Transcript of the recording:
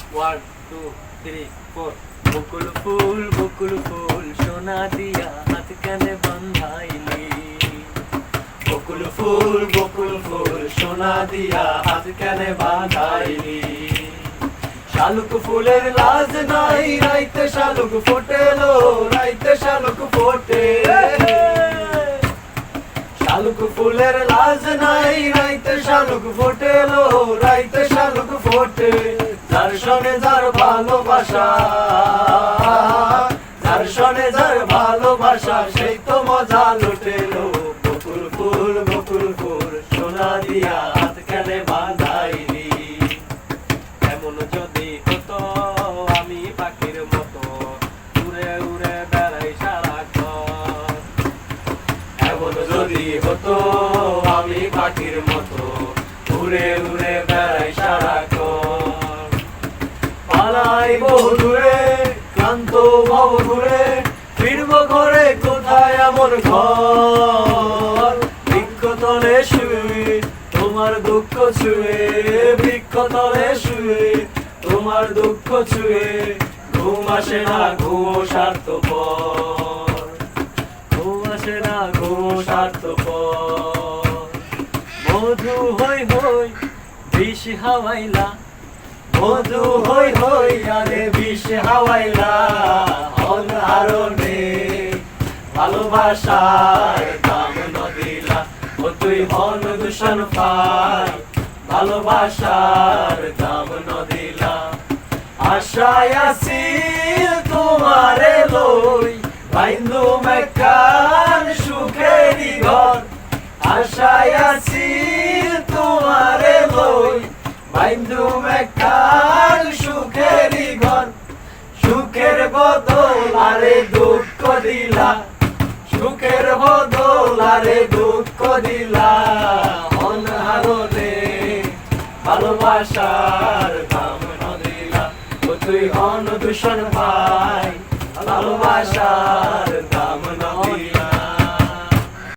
1 2 3 4 বকুল ফুল সোনা দিয়া হাত কানে বাঁধাইলি। বকুল ফুল সোনা দিয়া হাত কানে বাঁধাইলি। শালুক ফুলের লাজ নাই রাইতে শালুক ফোটেলো, রাইতে শালুক ফোটে। শালুক ফুলের লাজ নাই রাইতে শালুক ফোটেলো, রাইতে শালুক ফোটে। যার শোনে যার ভালোবাসা, যার শোনে যার ভালোবাসা সেই তো মজা লুটেলো। বকুল ফুল সোনা দিয়া হাত কানে বাঁধাইলি। এমন যদি হতো আমি পাখির মতো উড়ে উড়ে বেড়াই সারাক্ষণ। এমন যদি হতো আমি পাখির মতো উড়ে উড়ে বেড়াই সারাক্ষণ। পালাই বহু দূরে ক্লান্ত ভব ঘুরে, ফিরবো ঘরে কোথায় আমার ঘর। বৃক্ষতলে শুয়ে তোমার দুঃখ ছুঁয়ে, বৃক্ষতলে শুয়ে তোমার দুঃখ ছুঁয়ে। ঘুম আসে না ঘুম স্বার্থপর, ঘুম আসে না ঘুম স্বার্থপর। মধু হই হই বিষ হাওয়াইলা, মধু হই হই আরে বিষ হাওয়াইলা। অনহারণে ভালোবাসার দাম নদিলা, ও তুই হন দূষণ পাই ভালোবাসার দাম নদিলা। আশায় আছি তোমারে লই বাইন্দু মেকান সুখেরই ঘর। আশায় আছি তোমারে লই বাইন্দু মেকান সুখেরই ঘর। সুখের বদল আরে দুঃখ দিলা, সুখের বদল আরে দুঃখ দিলা। অনহারণে ভালোবাসার দাম নদিলা, ও তুই হন দূষণ পাই ভালোবাসার দাম